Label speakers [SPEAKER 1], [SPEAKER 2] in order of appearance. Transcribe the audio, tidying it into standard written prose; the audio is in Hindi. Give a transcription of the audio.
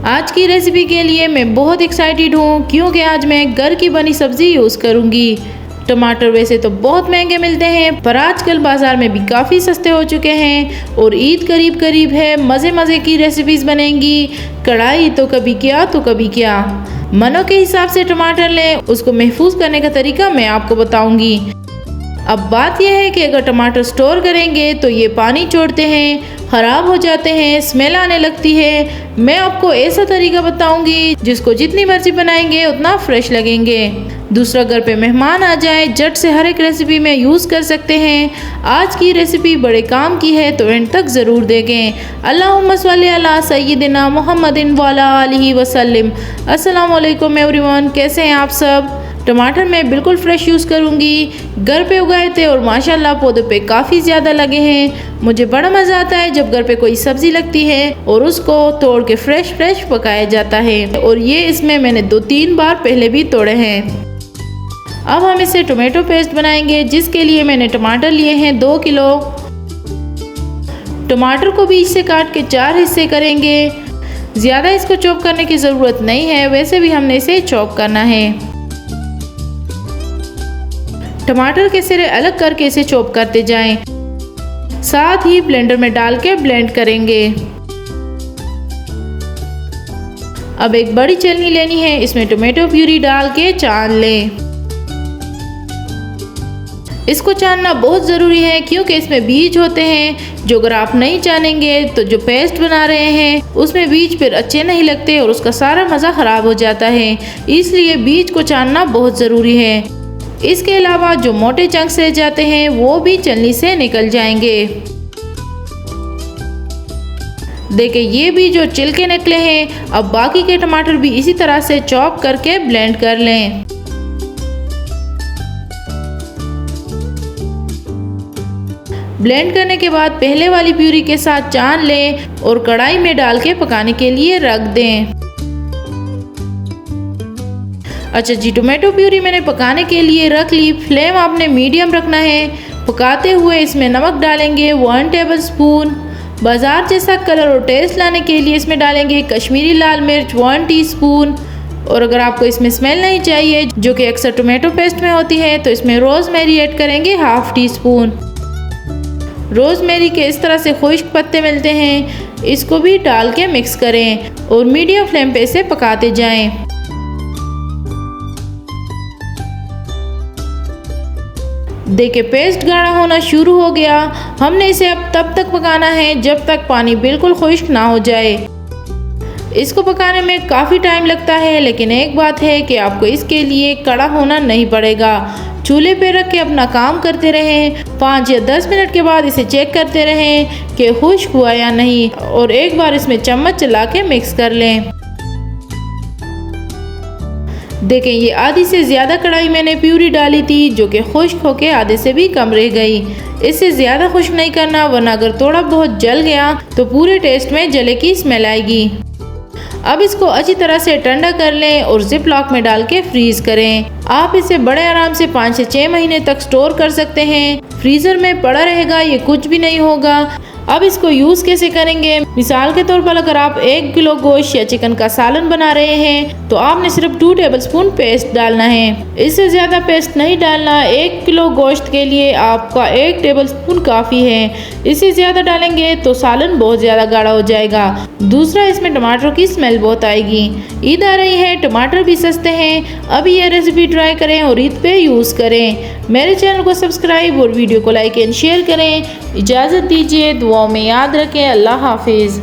[SPEAKER 1] आज की रेसिपी के लिए मैं बहुत एक्साइटेड हूँ क्योंकि आज मैं घर की बनी सब्जी यूज़ करूँगी। टमाटर वैसे तो बहुत महंगे मिलते हैं पर आजकल बाज़ार में भी काफ़ी सस्ते हो चुके हैं और ईद करीब करीब है। मज़े मज़े की रेसिपीज़ बनेंगी। कढ़ाई तो कभी क्या तो कभी क्या। मनों के हिसाब से टमाटर लें, उसको महफूज करने का तरीका मैं आपको बताऊँगी। अब बात यह है कि अगर टमाटर स्टोर करेंगे तो ये पानी छोड़ते हैं, ख़राब हो जाते हैं, स्मेल आने लगती है। मैं आपको ऐसा तरीका बताऊंगी जिसको जितनी मर्जी बनाएंगे उतना फ्रेश लगेंगे। दूसरा, घर पे मेहमान आ जाए, झट से हर एक रेसिपी में यूज़ कर सकते हैं। आज की रेसिपी बड़े काम की है तो एंड तक ज़रूर देखें। अल्लाहुम्मा सल्ली अला सय्यिदिना मुहम्मदिन वाला आलिहि वसल्लम। अस्सलाम वालेकुम एवरीवन, कैसे हैं आप सब। टमाटर मैं बिल्कुल फ्रेश यूज़ करूँगी। घर पे उगाए थे और माशाल्लाह पौधों पे काफ़ी ज़्यादा लगे हैं। मुझे बड़ा मज़ा आता है जब घर पे कोई सब्ज़ी लगती है और उसको तोड़ के फ्रेश पकाया जाता है। और ये इसमें मैंने 2-3 बार पहले भी तोड़े हैं। अब हम इसे टोमेटो पेस्ट बनाएंगे, जिसके लिए मैंने टमाटर लिए हैं 2 किलो। टमाटर को बीच से काट के 4 हिस्से करेंगे। ज़्यादा इसको चॉप करने की ज़रूरत नहीं है, वैसे भी हमने इसे चॉप करना है। टमाटर के सिरे अलग करके इसे चॉप करते जाएं। साथ ही ब्लेंडर में डाल के ब्लेंड करेंगे। अब एक बड़ी छलनी लेनी है, इसमें टोमेटो प्यूरी डाल के छान लें। इसको छानना बहुत ज़रूरी है क्योंकि इसमें बीज होते हैं जो अगर आप नहीं छानेंगे तो जो पेस्ट बना रहे हैं उसमें बीज फिर अच्छे नहीं लगते और उसका सारा मज़ा ख़राब हो जाता है। इसलिए बीज को छानना बहुत ज़रूरी है। इसके अलावा जो मोटे चंक्स रह जाते हैं वो भी छलनी से निकल जाएंगे। देखिए ये भी जो छिलके निकले हैं। अब बाकी के टमाटर भी इसी तरह से चॉप करके ब्लेंड कर लें। ब्लेंड करने के बाद पहले वाली प्यूरी के साथ छान लें और कढ़ाई में डाल के पकाने के लिए रख दें। अच्छा जी, टोमेटो प्यूरी मैंने पकाने के लिए रख ली। फ्लेम आपने मीडियम रखना है। पकाते हुए इसमें नमक डालेंगे 1 टेबल स्पून। बाजार जैसा कलर और टेस्ट लाने के लिए इसमें डालेंगे कश्मीरी लाल मिर्च 1 टीस्पून। और अगर आपको इसमें स्मेल नहीं चाहिए जो कि अक्सर टोमेटो पेस्ट में होती है तो इसमें रोज़मेरी ऐड करेंगे 1/2 टीस्पून। रोज़मेरी के इस तरह से खुश्क पत्ते मिलते हैं, इसको भी डाल के मिक्स करें और मीडियम फ्लेम पे इसे पकाते जाएं। देखिए पेस्ट गाढ़ा होना शुरू हो गया। हमने इसे अब तब तक पकाना है जब तक पानी बिल्कुल खुश्क ना हो जाए। इसको पकाने में काफ़ी टाइम लगता है, लेकिन एक बात है कि आपको इसके लिए कड़ा होना नहीं पड़ेगा। चूल्हे पे रख के अपना काम करते रहें। 5 या 10 मिनट के बाद इसे चेक करते रहें कि खुश्क हुआ या नहीं और एक बार इसमें चम्मच चला के मिक्स कर लें। देखें ये आधी से ज़्यादा कढ़ाई मैंने प्यूरी डाली थी जो कि खुश्क होके आधे से भी कम रह गई। इससे ज़्यादा खुश्क नहीं करना, वरना अगर थोड़ा बहुत जल गया तो पूरे टेस्ट में जले की स्मेल आएगी। अब इसको अच्छी तरह से ठंडा कर लें और जिप लॉक में डाल के फ्रीज़ करें। आप इसे बड़े आराम से 5 से 6 महीने तक स्टोर कर सकते हैं। फ्रीज़र में पड़ा रहेगा, ये कुछ भी नहीं होगा। अब इसको यूज़ कैसे करेंगे। मिसाल के तौर पर अगर आप 1 किलो गोश्त या चिकन का सालन बना रहे हैं तो आपने सिर्फ 2 टेबलस्पून पेस्ट डालना है। इससे ज़्यादा पेस्ट नहीं डालना। 1 किलो गोश्त के लिए आपका 1 टेबलस्पून काफ़ी है। इससे ज़्यादा डालेंगे तो सालन बहुत ज़्यादा गाढ़ा हो जाएगा। दूसरा, इसमें टमाटरों की स्मेल बहुत आएगी। ईद आ रही है, टमाटर भी सस्ते हैं। अब ये रेसिपी ट्राई करें और ईद पे यूज़ करें। मेरे चैनल को सब्सक्राइब और वीडियो को लाइक एंड शेयर करें। इजाज़त दीजिए, दुआओं में याद रखें। अल्लाह हाफिज़।